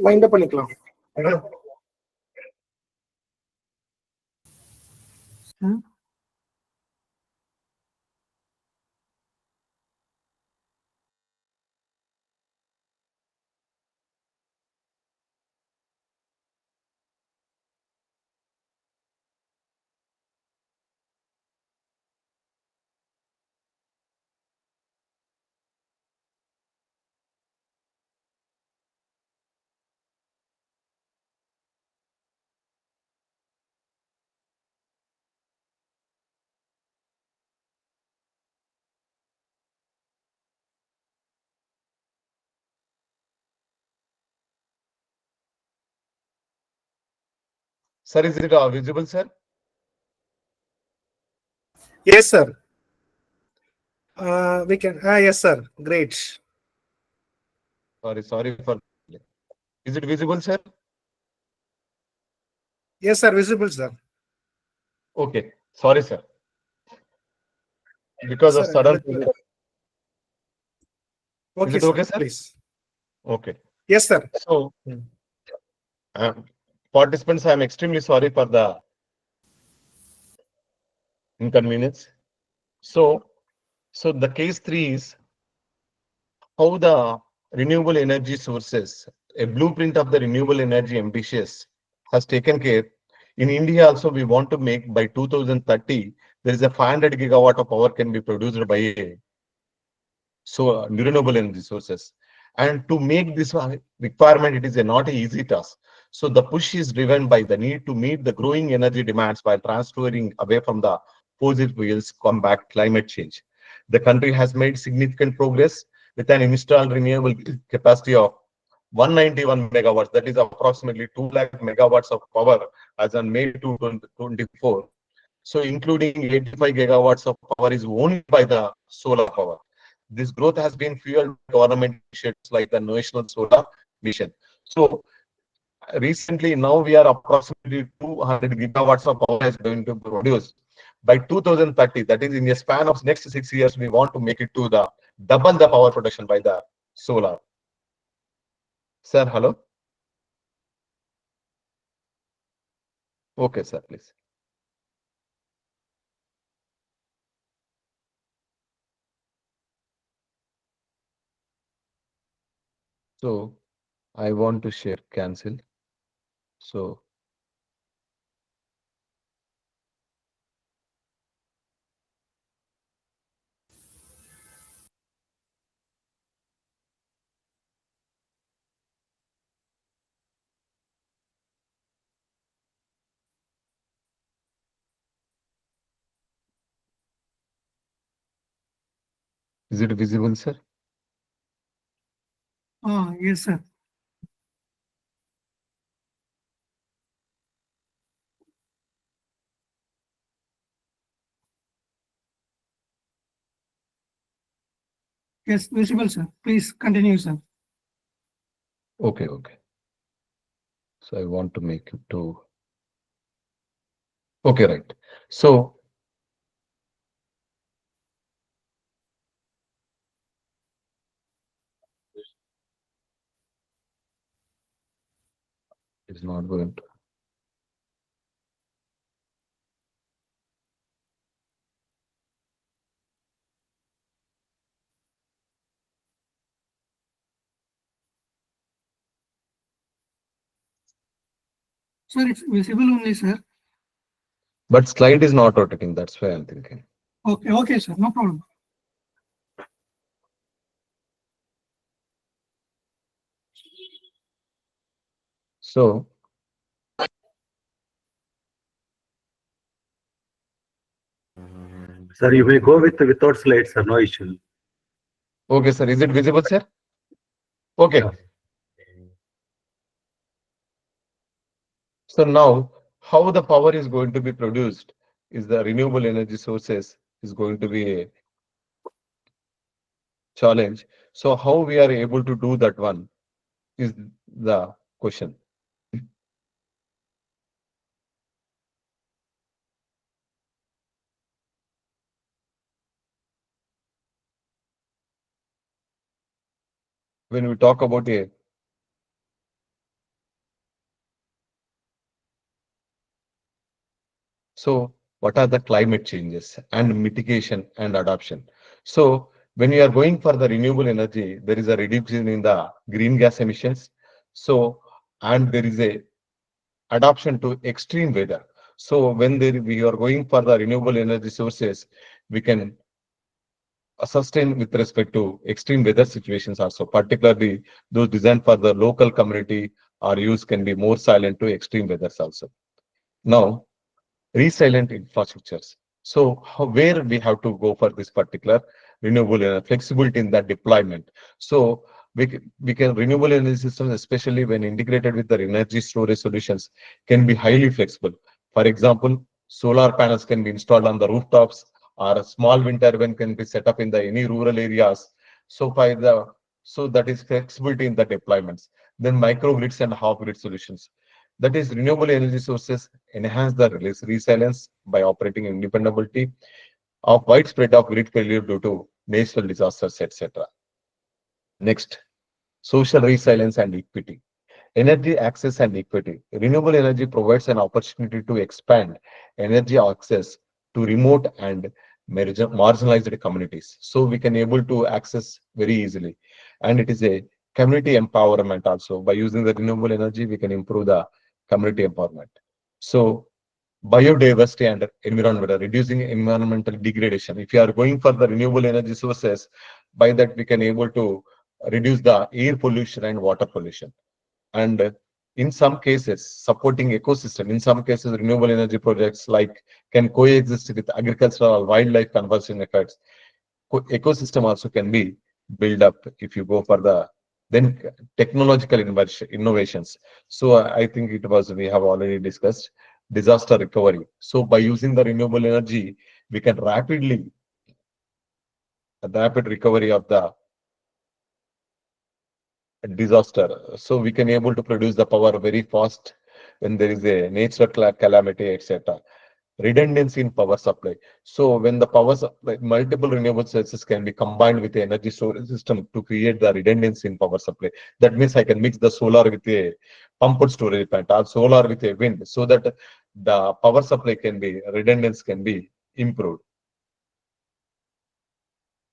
Wind up பண்ணிக்கலாம். Sir, is it visible, sir? Yes, sir. We can. Yes, sir. Great. Sorry for. Is it visible, sir? Yes, sir. Visible, sir. Okay. Sorry, sir. Because of Sir, sudden. okay, Is it okay, sir? Please. Okay. Yes, sir. So, participants, I am extremely sorry for the inconvenience. So the case 3 is how the renewable energy sources, a blueprint of the renewable energy ambitious, has taken care. In India also, we want to make by 2030, there is a 500 gigawatt of power can be produced by renewable energy sources. And to make this requirement, it is not an easy task. So the push is driven by the need to meet the growing energy demands while transferring away from the fossil fuels, combat climate change. The country has made significant progress with an installed renewable capacity of 191 megawatts, that is approximately 2 lakh megawatts of power as on May 2024. So including 85 gigawatts of power is only by the solar power. This growth has been fueled by government initiatives like the National Solar Mission. So recently, now we are approximately 200 gigawatts of power is going to be produced. By 2030, that is in a span of next 6 years, we want to make it to the double the power production by the solar. Sir, hello? Okay, sir, please. So I want to share cancel. So is it visible, sir? Yes, sir. Yes, visible, sir. Please continue, sir. Okay. So I want to make it to. Okay, right. So it's not going to. Sir, it's visible only, sir. But slide is not rotating. That's why I'm thinking. Okay, sir. No problem. So Sir, you may go without slides, sir. No issue. okay, sir. Is it visible, sir? Okay. Yeah. So now, how the power is going to be produced is the renewable energy sources is going to be a challenge. So how we are able to do that one is the question. When we talk about a So what are the climate changes and mitigation and adoption? So when you are going for the renewable energy, there is a reduction in the green gas emissions. So, and there is a adoption to extreme weather. So when we are going for the renewable energy sources, we can sustain with respect to extreme weather situations also, particularly those designed for the local community or use can be more silent to extreme weathers also. Now, resilient infrastructures. So where we have to go for this particular renewable energy flexibility in that deployment. So we can renewable energy systems, especially when integrated with the energy storage solutions, can be highly flexible. For example, solar panels can be installed on the rooftops, or a small wind turbine can be set up in the any rural areas. So by the so that is flexibility in the deployments. Then microgrids and half-grid solutions. That is renewable energy sources enhance the resilience by operating independently of widespread of grid failure due to natural disasters, etc. Next, social resilience and equity. Energy access and equity. Renewable energy provides an opportunity to expand energy access to remote and marginalized communities. So we can able to access very easily. And it is a community empowerment also. By using the renewable energy, we can improve the community empowerment. So biodiversity and environment, reducing environmental degradation. If you are going for the renewable energy sources, by that we can able to reduce the air pollution and water pollution. And in some cases, supporting ecosystem. In some cases, renewable energy projects like can coexist with agricultural or wildlife conservation effects. Ecosystem also can be built up if you go for the then technological innovations. So I think it was we have already discussed disaster recovery. So by using the renewable energy, we can rapid recovery of the disaster. So we can able to produce the power very fast when there is a natural calamity, etc. Redundancy in power supply. So when the power supply, multiple renewable sources can be combined with the energy storage system to create the redundancy in power supply. That means I can mix the solar with a pumped storage plant or solar with a wind, so that the power supply can be redundancy can be improved.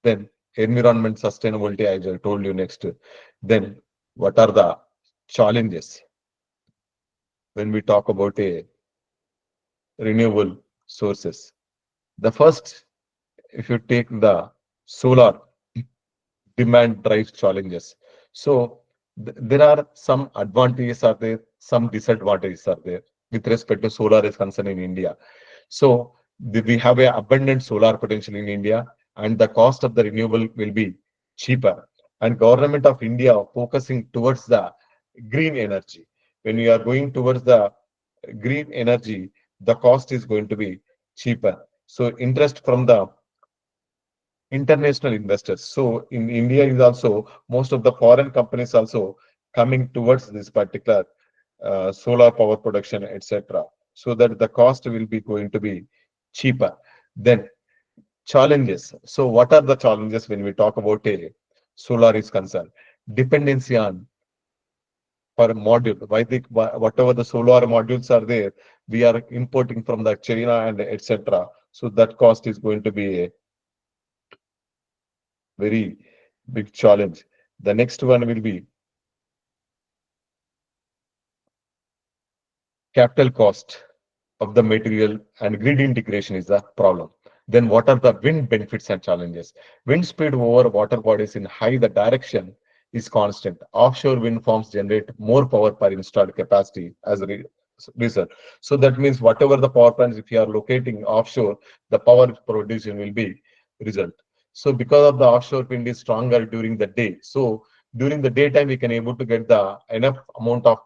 Then environment sustainability, as I told you next. Then what are the challenges when we talk about a renewable sources? The first, if you take the solar demand drives challenges. So there are some advantages are there, some disadvantages are there with respect to solar is concerned in India. So we have a abundant solar potential in India, and the cost of the renewable will be cheaper. And government of India focusing towards the green energy. When we are going towards the green energy, the cost is going to be cheaper. So interest from the international investors. So in India is also most of the foreign companies also coming towards this particular solar power production, etc. So that the cost will be going to be cheaper. Then challenges. So what are the challenges when we talk about a solar is concerned? Dependency on per module. Whatever the solar modules are there, we are importing from the China and etc. So that cost is going to be a very big challenge. The next one will be capital cost of the material and grid integration is the problem. Then what are the wind benefits and challenges? Wind speed over water bodies in high the direction is constant. Offshore wind farms generate more power per installed capacity as a result. So that means whatever the power plants, if you are locating offshore, the power production will be result. So because of the offshore wind is stronger during the day. So during the daytime, we can able to get the enough amount of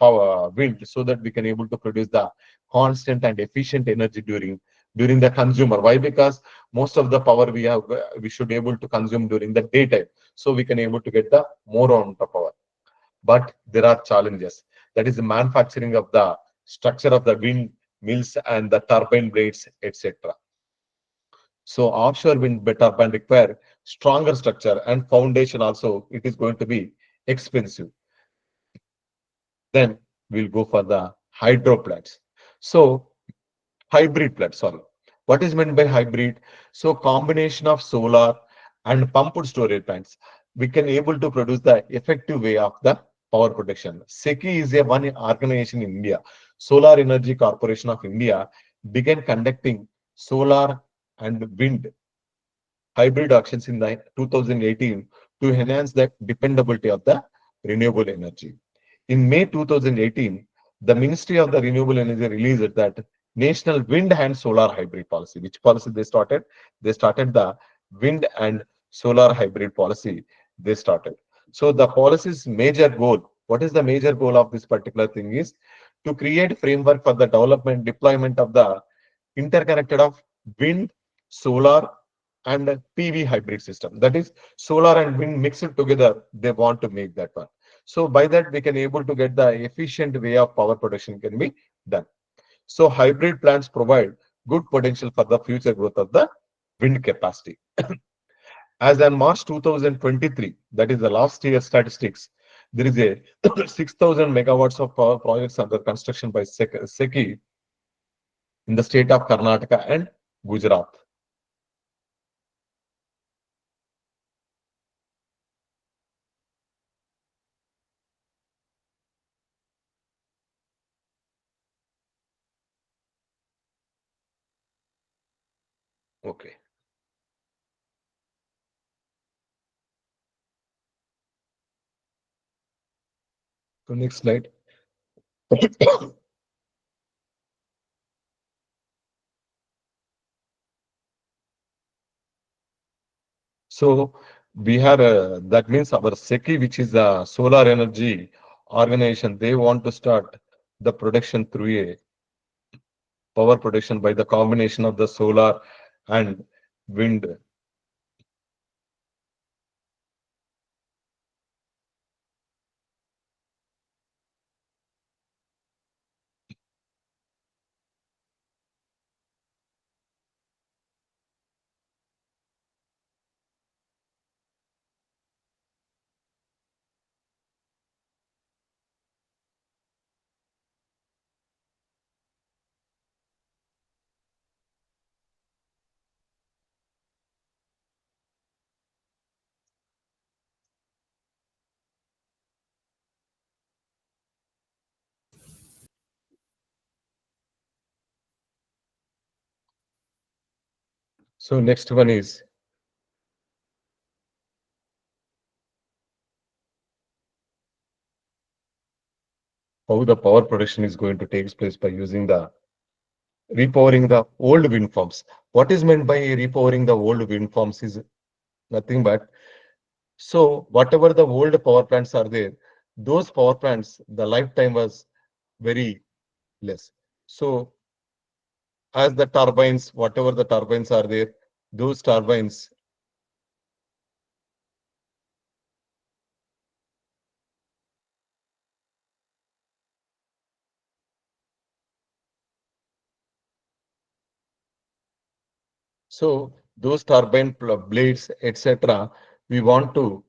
power wind so that we can able to produce the constant and efficient energy during the consumer. Why? Because most of the power we should be able to consume during the daytime, so we can able to get the more amount of power. But there are challenges. That is the manufacturing of the structure of the wind mills and the turbine blades, etc. So offshore wind turbine require stronger structure and foundation also. It is going to be expensive. Then we'll go for the hydro plants. So hybrid plant, sorry. What is meant by hybrid? So combination of solar and pumped storage plants, we can able to produce the effective way of the power production. SECI is a one organization in India. Solar Energy Corporation of India began conducting solar and wind hybrid auctions in the 2018 to enhance the dependability of the renewable energy. In May 2018, the Ministry of the Renewable Energy released that National Wind and Solar Hybrid Policy. Which policy they started? They started the wind and solar hybrid policy. They started. So the policy's major goal, what is the major goal of this particular thing is to create framework for the development, deployment of the interconnected of wind, solar, and PV hybrid system. That is solar and wind mixed together. They want to make that one. So by that we can able to get the efficient way of power production can be done. So hybrid plants provide good potential for the future growth of the wind capacity. As on March 2023, that is the last year statistics, there is a 6,000 megawatts of power projects under construction by SECI in the state of Karnataka and Gujarat. Okay. So next slide. So we have that means our SECI, which is a solar energy organization, they want to start the production through a power production by the combination of the solar and wind. So next one is how the power production is going to take place by using the repowering the old wind farms. What is meant by repowering the old wind farms is nothing but, so whatever the old power plants are there, those power plants, the lifetime was very less. So as the turbines, whatever the turbines are there, those turbines, so those turbine blades, etc., we want to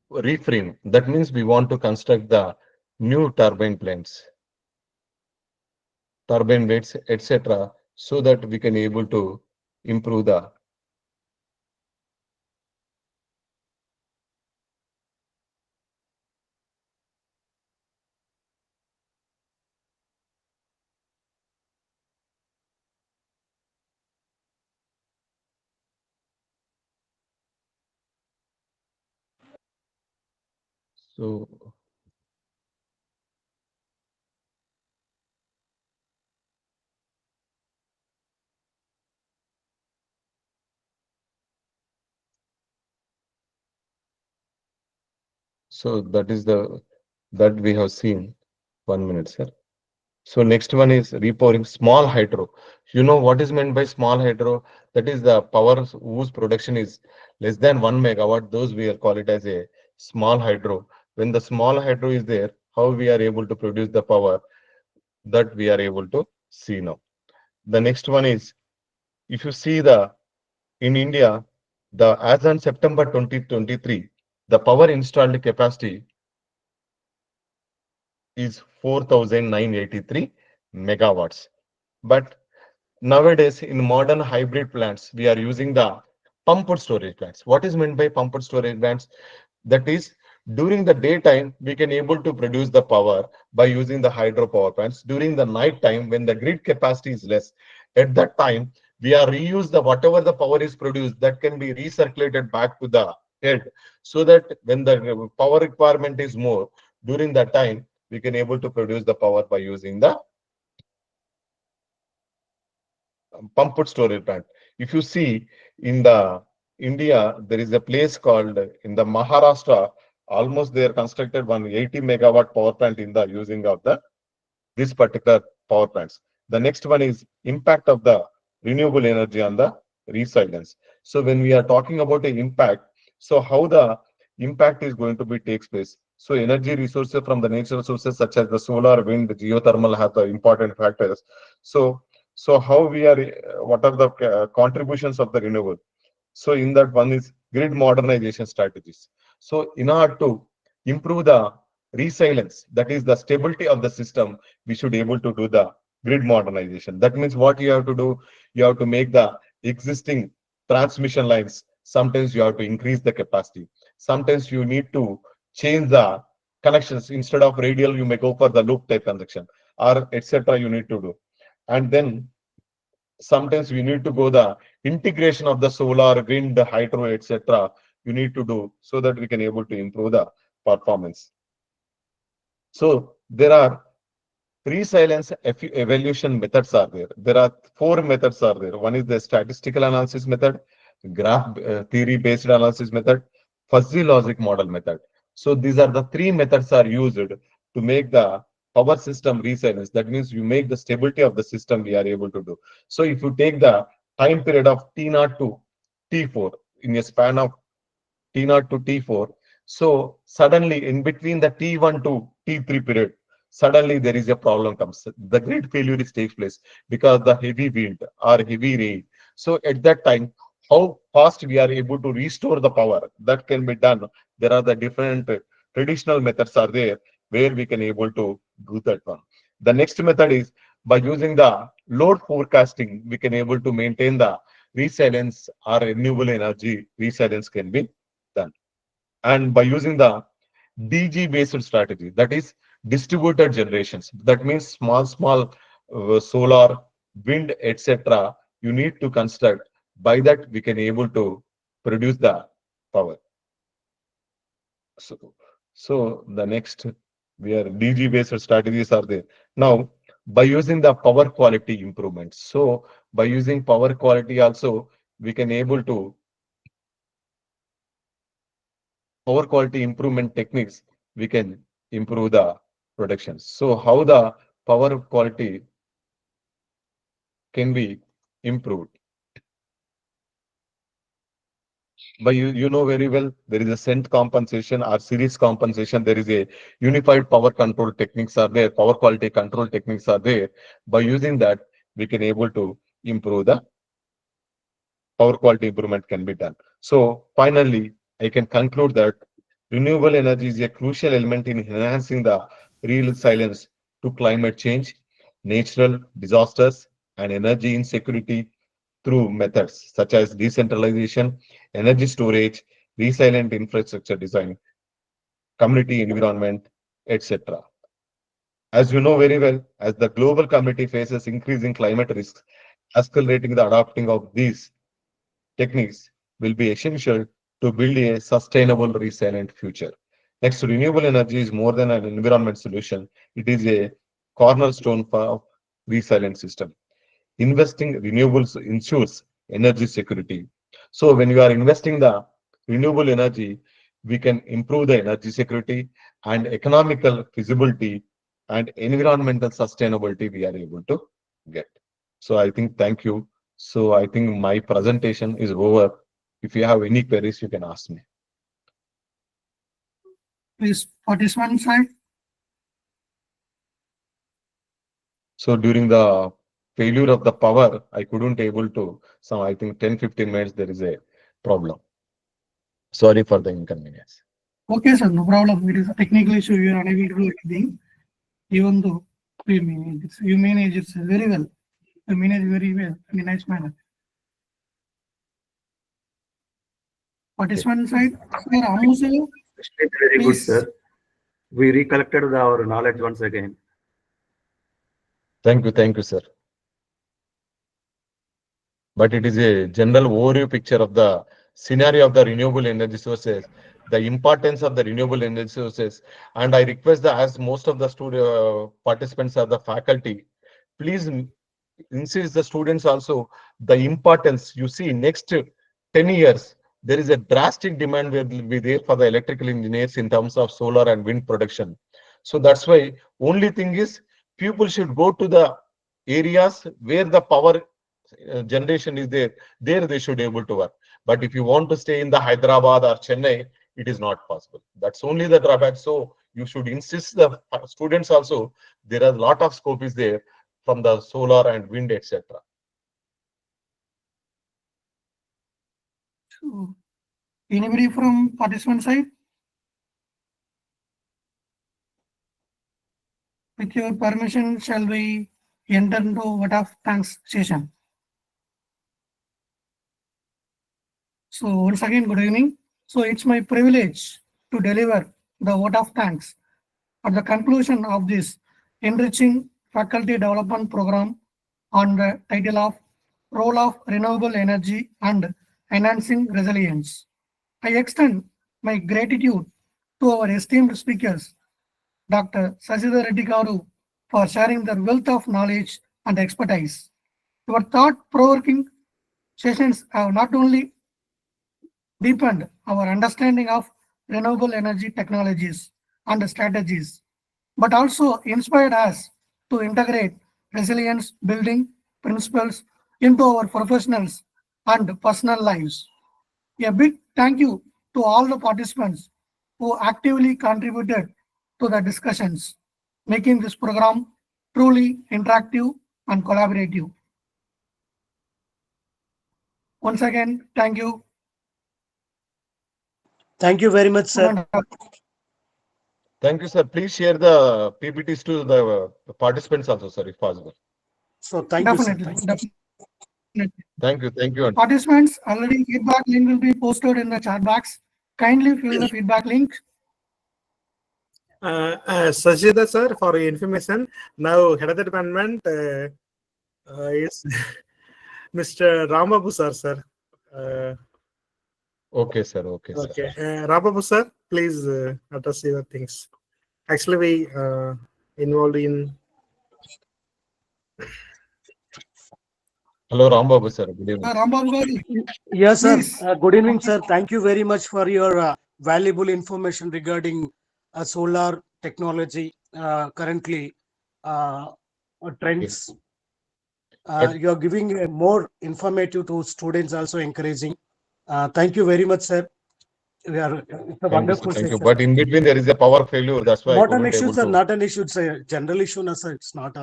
reframe. That means we want to construct the new turbine plants, turbine blades, etc., so that we can able to improve the. So so that is the that we have seen. 1 minute, sir. So next one is repowering small hydro. You know what is meant by small hydro? That is the power whose production is less than 1 megawatt. Those we are call it as a small hydro. When the small hydro is there, how we are able to produce the power, that we are able to see now. The next one is, if you see the in India, the as on September 2023, the power installed capacity is 4,983 megawatts. But nowadays, in modern hybrid plants, we are using the pumped storage plants. What is meant by pumped storage plants? That is, during the daytime, we can able to produce the power by using the hydro power plants. During the night time, when the grid capacity is less, at that time, we are reuse the whatever the power is produced that can be recirculated back to the head, so that when the power requirement is more, during that time, we can able to produce the power by using the pumped storage plant. If you see in the India, there is a place called in the Maharashtra, almost they are constructed 180 megawatt power plant in the using of the this particular power plants. The next one is impact of the renewable energy on the resilience. So when we are talking about the impact, so how the impact is going to be takes place. So energy resources from the natural sources such as the solar, wind, geothermal have the important factors. So how we are, what are the contributions of the renewable? So in that one is grid modernization strategies. So in order to improve the resilience, that is the stability of the system, we should able to do the grid modernization. That means what you have to do, you have to make the existing transmission lines. Sometimes you have to increase the capacity. Sometimes you need to change the connections. Instead of radial, you may go for the loop type connection or etc. You need to do. And then sometimes we need to go the integration of the solar, wind, hydro, etc. You need to do so that we can able to improve the performance. So there are resilience evaluation methods are there. There are 4 methods are there. One is the statistical analysis method, graph theory based analysis method, fuzzy logic model method. So these are the 3 methods are used to make the power system resilience. That means you make the stability of the system we are able to do. So if you take the time period of T0 to T4 in a span of T0 to T4, so suddenly in between the T1 to T3 period, suddenly there is a problem comes. The grid failure is takes place because the heavy wind or heavy rain. So at that time, how fast we are able to restore the power, that can be done. There are the different traditional methods are there where we can able to do that one. The next method is by using the load forecasting, we can able to maintain the resilience or renewable energy resilience can be done. And by using the DG based strategy, that is distributed generations, that means small solar, wind, etc. You need to construct. By that we can able to produce the power. So the next, we are DG based strategies are there. Now by using the power quality improvements, so by using power quality also we can able to power quality improvement techniques, we can improve the production. So how the power quality can be improved? But you know very well, there is a cent compensation or series compensation. There is a unified power control techniques are there, power quality control techniques are there. By using that, we can able to improve the power quality improvement can be done. So finally, I can conclude that renewable energy is a crucial element in enhancing the resilience to climate change, natural disasters, and energy insecurity through methods such as decentralization, energy storage, resilient infrastructure design, community environment, etc. As you know very well, as the global community faces increasing climate risks, accelerating the adopting of these techniques will be essential to build a sustainable, resilient future. Next, renewable energy is more than an environment solution. It is a cornerstone for resilient system. Investing renewables ensures energy security. So when you are investing the renewable energy, we can improve the energy security and economical feasibility and environmental sustainability we are able to get. So I think, thank you. So I think my presentation is over. If you have any queries, you can ask me. Please, participant side. So during the failure of the power, I couldn't able to, so I think 10-15 minutes there is a problem. Sorry for the inconvenience. Okay, sir, no problem. It is a technical issue. You are unable to do anything. Even though You manage it very well. You manage very well in a nice manner. Participant side, Sir Amu sir, Very good, please. sir. We recollected our knowledge once again. Thank you, sir. But it is a general overview picture of the scenario of the renewable energy sources, the importance of the renewable energy sources. And I request that as most of the participants are the faculty, please insist the students also the importance. You see, next 10 years, there is a drastic demand will be there for the electrical engineers in terms of solar and wind production. So that's why only thing is people should go to the areas where the power generation is there they should able to work. But if you want to stay in the Hyderabad or Chennai, it is not possible. That's only the drawback. So you should insist the students also, there are a lot of scope is there from the solar and wind, etc. So, anybody from participant side? With your permission, shall we enter into vote of thanks session? So once again, good evening. So it's my privilege to deliver the vote of thanks at the conclusion of this enriching faculty development program on the title of Role of Renewable Energy and Enhancing Resilience. I extend my gratitude to our esteemed speakers, Dr. Sachidhar Reddy Garu, for sharing their wealth of knowledge and expertise. Your thought-provoking sessions have not only deepened our understanding of renewable energy technologies and strategies, but also inspired us to integrate resilience building principles into our professionals and personal lives. A big thank you to all the participants who actively contributed to the discussions, making this program truly interactive and collaborative. Once again, thank you. Thank you very much, sir. Thank you, sir. Please share the PPTs to the participants also, sir, if possible. So thank you, sir. Definitely, Thank you. definitely. Thank you. Participants, already feedback link will be posted in the chat box. Kindly fill the feedback link. Sachidhar sir, for your information, now head of the department is Mr. Rambabu sir. Okay, sir. Okay. Rambabu sir, please address your things. Actually, we involved in. Hello, Rambabu sir. Good evening. Rambabu Garu, Yes, sir. please. Good evening, sir. Thank you very much for your valuable information regarding solar technology currently trends. You are giving more informative to students, also encouraging. Thank you very much, sir. It's a wonderful Thank you. session. But in between there is a power failure. That's why Not an issue, sir. Not an issue. It's a general issue, no, sir. It's not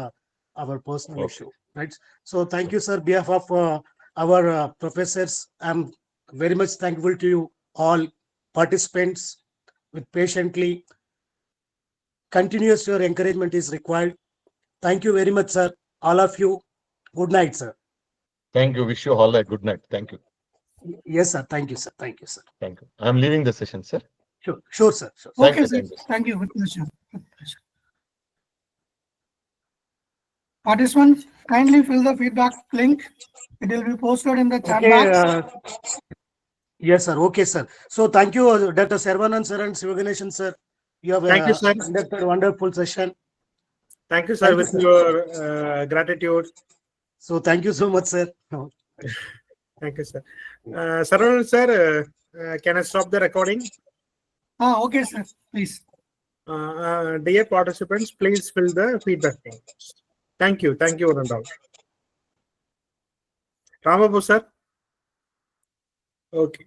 our personal issue, right? So thank you, sir. Behalf of our professors, I'm very much thankful to you all participants. With patiently, continuous your encouragement is required. Thank you very much, sir. All of you. Good night, sir. Thank you. Wish you all a good night. Thank you. Yes, sir. Thank you, sir. Thank you, sir. Thank you. I'm leaving the session, sir. Sure, sir. Sure. Thank Okay, you, sir. thank you. Thank you. With pleasure. With pleasure. Participants, kindly fill the feedback link. It will be posted in the chat box. Yes, sir. Okay, sir. So thank you, Dr. Saravanan sir and Sivaganethan sir. You have Thank you, sir. conducted a wonderful session. Thank you, sir, with your gratitude. So thank you so much, sir. Thank you, sir. Saravanan sir, can I stop the recording? Okay, sir. Please. Dear participants, please fill the feedback link. Thank you. Thank you, Randall. Rambabu sir. Okay.